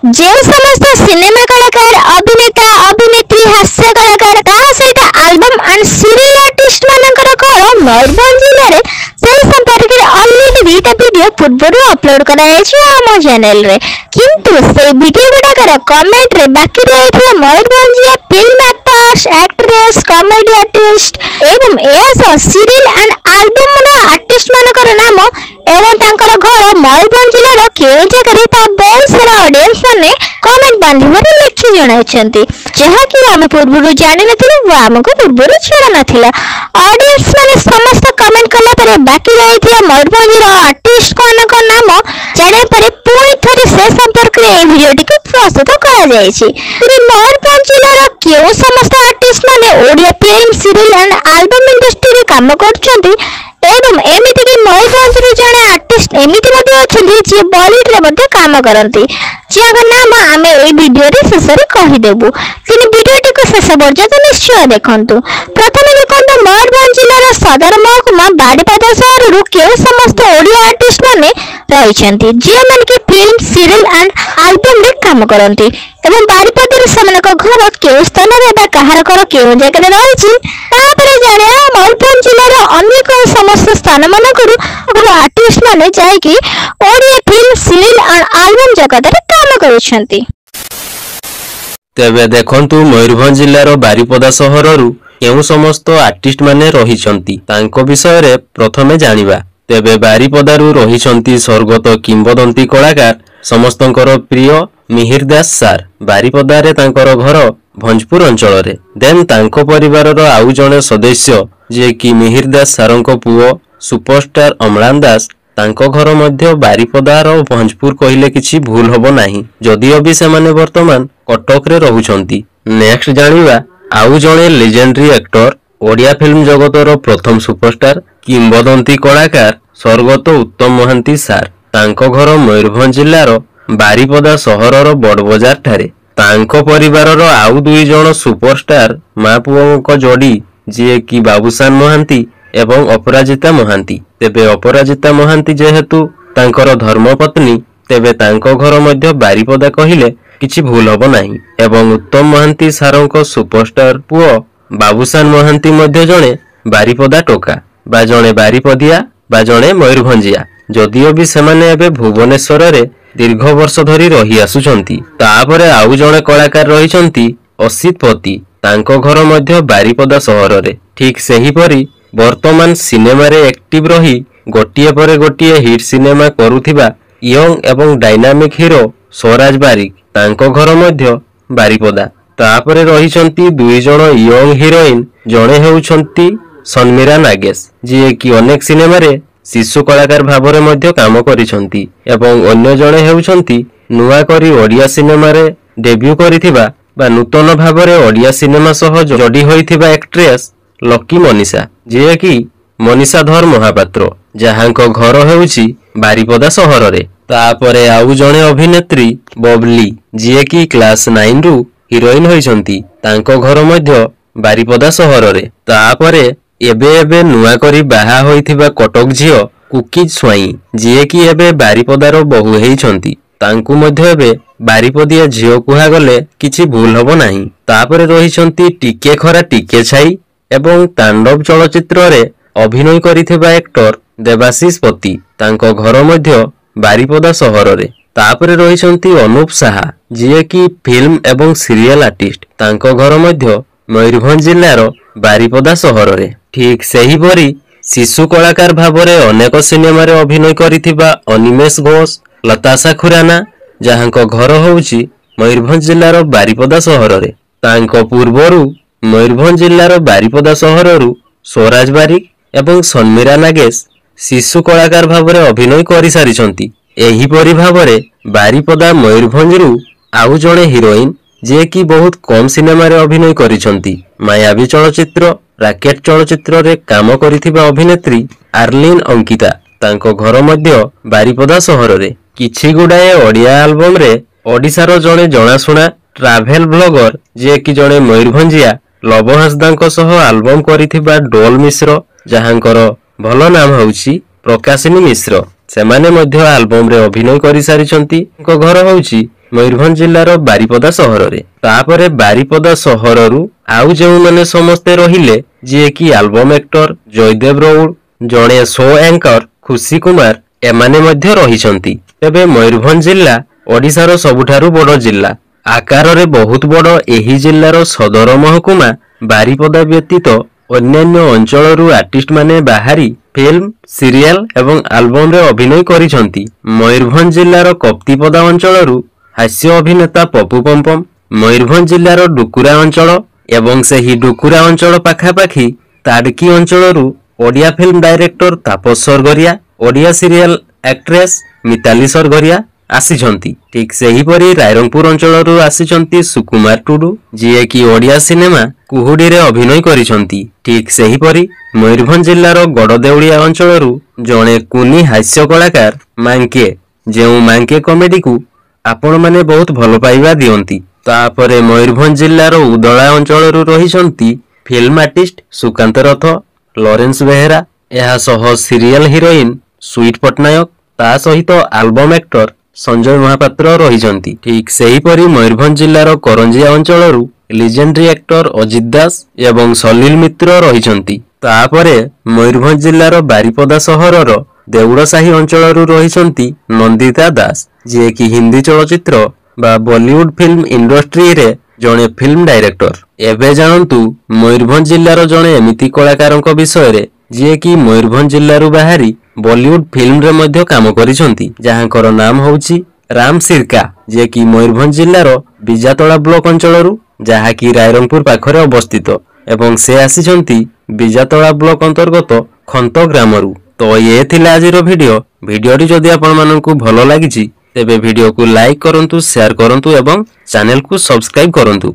जो समस्त सिनेमा कलाकार अभिनेता अभिनेत्री हास्य कलाकार सहित एल्बम एंड सीरियल आर्टिस्ट मानकर घर मयूरभंज जिले में से संपर्क में ऑलरेडी दुईटा वीडियो पूर्व अपलोड कराम चैनल रे किंतु से वीडियो गुड़ाकर कमेंट रे बाकी रही Mayurbhanj film actors actress comedy artist एवं यह सीरियल एंड एल्बम आर्टिस्ट मानकर नाम एवं तांकर घर मयूरभंज जिलार केउ जगह बहुत सारा ऑडियंस माने कमेंट बांधिबार लिखि जणाइछन्ती जहाकि हम पूर्व जानि नथिलु वा हमको पूर्व छड़ा नथिला ऑडियंस माने समस्त कमेंट कला परे बाकी रहिथिया मयूरभंज रो आर्टिस्ट कोनक नाम जाने परे पुणी थरे से संपर्क रे वीडियो को प्रस्तुत करा जायछि मयूरभंज जिलार केउ समस्त आर्टिस्ट माने Odia film serial and album industry रे काम करछन्ती एवं एमिति कि मयूरभंज रे जने आर्टिस्ट एमिति मध्ये अछन्ती जे बॉलीवुड रे मध्ये काम करन्ती जियाक नाम आमे ए वीडियो रे शेष रे कहि देबु तिनि वीडियो को शेष पर्यंत निश्चय देखंतु प्रथमे देखंतु मयूरभंज जिल्लार सदर महकुमा बाड़ीपदा शहर रु केउ समस्त ओडिया आर्टिस्ट माने रहिछन्ती जे माने कि फिल्म सीरियल एंड एल्बम रे काम करन्ती एवं बाड़ीपदा रे समनक घर केउ स्थान रे बा कहार घर केउ जगह रे रहिछि तापरे जाने मयूरभंज जिल्लार अनेक समस्त स्थान मानकरू आर्टिस्ट माने जाय कि Odia film serial and album जगत रे काम करिसन्ती तेबे देखंतु मयूरभंज जिल्लार बारीपदा सहररु केउ समस्त आर्टिस्ट माने रहिसन्ती तांको विषय रे प्रथमे जानिबा तेबे बारीपदारु रहिसन्ती स्वर्गत किंबदंती कलाकार समस्तंकर प्रिय मिहिर दास सार बारीपदा रे तांकर घर भंजपुर अंचल रे देन तांको परिवार रो आउ जणे सदस्य जे कि मिहिर दास सारंको पुओ सुपरस्टार अमलान दास तांको घर मध्य बारीपदा रो भंजपुर कहिले किछि भूल होबो नाही जदियो भी से माने वर्तमान कटक रे रहुछन्ती नेक्स्ट जानिबा आउ जणे लेजेंडरी एक्टर ओडिया फिल्म जगतर प्रथम सुपरस्टार किंबदंती कलाकार स्वर्गत उत्तम महांती सार तांको घर मयूरभंज जिल्लार बारीपदा सहरर बड़बजार ठारे तांको परिवारर आउ दुई जण सुपरस्टार मा पुओंको जोड़ी जे कि बाबूसान महांती एवं अपराजिता महांती तेबे अपराजिता महांती जेहेतु तांकर धर्मपत्नी तेबे तांको घर मध्य बारीपदा कहिले किछि भूल होबो नाही एवं उत्तम महांती सारंको सुपरस्टार पुओ बाबूसान महांती मध्य जणे बारीपदा टोका बा जणे बारीपदिया बा जणे मयूरभंजिया जदियो भी सेमाने एबे भुवनेश्वर रे दीर्घ वर्ष धरी रही आसुचंती तापरे आउ जणे कलाकार रहिचंती असित पति तांको घर मध्य बारीपदा सहर रे ठीक सेही परी वर्तमान सिनेमा रे एक्टिव रही गोटिए परे गोटिए हिट सिनेमा करूथिबा यंग एवं डायनामिक हीरो स्वराज बारिक तांको घर मध्य बारीपदा तापरे रहिचंती दुई जण यंग हीरोइन जणे हेउचंती सनमीरा नागेश जे कि अनेक सिनेमा रे शिशु कलाकार भाबरे मध्य काम करिसंती एवं अन्य जणे हेउचंती नुआ करी ओडिया सिनेमा रे डेब्यू करिथिबा बा नूतन भाबरे ओडिया सिनेमा सह जोडी होइथिबा एक्ट्रेस लकी मनीषा जे कि मनीषा धर महापात्र जहांको घर हेउची बारीपदा सहर रे तापरे आउ जणे अभिनेत्री बबली जे कि क्लास 9 रु हीरोइन होइसंती तांको घर मध्य बारीपदा सहर रे तापरे एबे एबे नुआ करी बाहा होइथिबा कटक झियो कुकीज स्वाई जे कि एबे बारीपदार बहु हेइछंती तांकु मध्य एबे बारीपदिया झियो कुहा गले किछि भूल होबो नाही तापरे रहिछंती टिके खरा टिके छाई एवं तांडव चलचित्र रे अभिनय करिथिबा एक्टर देवाशीष पति तांको घर मध्य बारीपदा सहर रे तापरे रहिछंती अनूप साहा जे कि फिल्म एवं सीरियल आर्टिस्ट तांको घर मध्य मयूरभंज जिल्लार बारीपदा सहर रे ठीक सेही परी शिशु कलाकार भाबरे अनेक सिनेमा रे अभिनय करिथिबा अनिमेश घोष लताशा खुराना जहांको घर होउची मयूरभंज जिल्लार बारीपदा सहर रे तांको पूर्वरु मयूरभंज जिल्लार बारीपदा सहररु स्वराज बारिक एवं सनमीरा नागेश शिशु कलाकार भाबरे अभिनय करि सारिछंती एही परि भाबरे बारीपदा मयूरभंजरु आउ जणे हीरोइन जे कि बहुत कम सिनेमा रे अभिनय करिछंती मायावी चलचित्र राकेट चलचित्र रे काम करिथिबा अभिनेत्री आर्लिन अंकिता तांको घर मध्य बारीपदा सहर रे किछि गुडाए ओडिया एल्बम रे ओडिसा जणे जणाशुना ट्रावेल ब्लॉगर जे कि जणे मयूरभंजिया लव हासदांको सह एल्बम करिथिबा डोल मिश्र जहांकर भल नाम होउची प्रकाशिनी मिश्र सेमाने मध्य एल्बम रे अभिनय करि सारिछंती घर होउची ମୟୂରଭଞ୍ଜ ଜିଲ୍ଲାର ବାରିପଦା ସହରରେ। ତାପରେ ବାରିପଦା ସହରରୁ ଆଉ ଯେଉଁମାନେ ସମସ୍ତେ ରହିଲେ, ଯିଏକି ଆଲବମ୍ ଆକ୍ଟର ଜୟଦେବ ରାଉଳ, ଜଣେ ଶୋ ଆଙ୍କର ଖୁସି କୁମାର, ଏମାନେ ମଧ୍ୟ ରହିଛନ୍ତି। ତେବେ ମୟୂରଭଞ୍ଜ ଜିଲ୍ଲା ଓଡ଼ିଶାର ସବୁଠାରୁ ବଡ଼ ଜିଲ୍ଲା। ଆକାରରେ ବହୁତ ବଡ଼ ଏହି ଜିଲ୍ଲାର ସଦର ମହକୁମା ବାରିପଦା ବ୍ୟତୀତ ଅନ୍ୟାନ୍ୟ ଅଞ୍ଚଳରୁ ଆର୍ଟିଷ୍ଟ ମାନେ ବାହାରି ଫିଲ୍ମ, ସିରିଏଲ ଏବଂ ଆଲବମରେ ଅଭିନୟ କରିଛନ୍ତି। ମୟୂରଭଞ୍ଜ ଜିଲ୍ଲାର କପ୍ତିପଦା ଅଞ୍ଚଳରୁ ହାସ୍ୟ ଅଭିନେତା ପପୁ ପମ୍ପମ୍, ମୟୂରଭଞ୍ଜ ଜିଲ୍ଲାର ଡୁକୁରା ଅଞ୍ଚଳ ଏବଂ ସେହି ଡୁକୁରା ଅଞ୍ଚଳ ପାଖାପାଖି ତାଡକି ଅଞ୍ଚଳରୁ Odia film director Tapas Sargaria, Odia serial actress Mitali Sargaria ଆସିଛନ୍ତି। ଠିକ୍ ସେହିପରି ରାଇରଙ୍ଗପୁର ଅଞ୍ଚଳରୁ ଆସିଛନ୍ତି ସୁକୁମାର ଟୁଡୁ, ଯିଏକି ଓଡ଼ିଆ ସିନେମା କୁହୁଡିରେ ଅଭିନୟ କରିଛନ୍ତି। ଠିକ୍ ସେହିପରି ମୟୂରଭଞ୍ଜ ଜିଲ୍ଲାର ଗଡଦେଉଳିଆ ଅଞ୍ଚଳରୁ ଜଣେ କୁନି ହାସ୍ୟ କଳାକାର ମାଙ୍କେ, ଯେଉଁ ମାଙ୍କେ କମେଡିକୁ ଆପଣମାନେ ବହୁତ ଭଲ ପାଇବା ଦିଅନ୍ତି। ତାପରେ ମୟୂରଭଞ୍ଜ ଜିଲ୍ଲାର ଉଦଳା ଅଞ୍ଚଳରୁ ରହିଛନ୍ତି ଫିଲ୍ମ ଆର୍ଟିଷ୍ଟ ସୁକାନ୍ତ ରଥ, ଲରେନ୍ସ ବେହେରା, ଏହା ସହ ସିରିଏଲ ହିରୋଇନ ସୁଇଟ ପଟ୍ଟନାୟକ, ତା ସହିତ ଆଲବମ୍ ଆକ୍ଟର ସଞ୍ଜୟ ମହାପାତ୍ର ରହିଛନ୍ତି। ଠିକ୍ ସେହିପରି ମୟୂରଭଞ୍ଜ ଜିଲ୍ଲାର କରଞ୍ଜିଆ ଅଞ୍ଚଳରୁ ଲିଜେଣ୍ଡାରୀ ଆକ୍ଟର ଅଜିତ ଦାସ ଏବଂ ସଲିଲ ମିତ୍ର ରହିଛନ୍ତି। ତାପରେ ମୟୂରଭଞ୍ଜ ଜିଲ୍ଲାର ବାରିପଦା ସହରର ଦେଉଳସାହି ଅଞ୍ଚଳରୁ ରହିଛନ୍ତି ନନ୍ଦିତା ଦାସ, ଯିଏକି ହିନ୍ଦୀ ଚଳଚ୍ଚିତ୍ର ବା ବଲିଉଡ ଫିଲ୍ମ ଇଣ୍ଡଷ୍ଟ୍ରିରେ ଜଣେ ଫିଲ୍ମ ଡାଇରେକ୍ଟର। ଏବେ ଜାଣନ୍ତୁ ମୟୂରଭଞ୍ଜ ଜିଲ୍ଲାର ଜଣେ ଏମିତି କଳାକାରଙ୍କ ବିଷୟରେ, ଯିଏକି ମୟୂରଭଞ୍ଜ ଜିଲ୍ଲାରୁ ବାହାରି ବଲିଉଡ ଫିଲ୍ମରେ ମଧ୍ୟ କାମ କରିଛନ୍ତି, ଯାହାଙ୍କର ନାମ ହେଉଛି ରାମ ସିରକା, ଯିଏକି ମୟୂରଭଞ୍ଜ ଜିଲ୍ଲାର ବିଜାତଳା ବ୍ଲକ ଅଞ୍ଚଳରୁ, ଯାହାକି ରାଇରଙ୍ଗପୁର ପାଖରେ ଅବସ୍ଥିତ ଏବଂ ସେ ଆସିଛନ୍ତି ବିଜାତଳା ବ୍ଲକ ଅନ୍ତର୍ଗତ ଖନ୍ତ ଗ୍ରାମରୁ। ତ ଏ ଥିଲା ଆଜିର ଭିଡିଓଟି ଯଦି ଆପଣମାନଙ୍କୁ ଭଲ ଲାଗିଛି ତେବେ ଭିଡିଓକୁ ଲାଇକ୍ କରନ୍ତୁ, ସେୟାର କରନ୍ତୁ ଏବଂ ଚ୍ୟାନେଲକୁ ସବସ୍କ୍ରାଇବ କରନ୍ତୁ।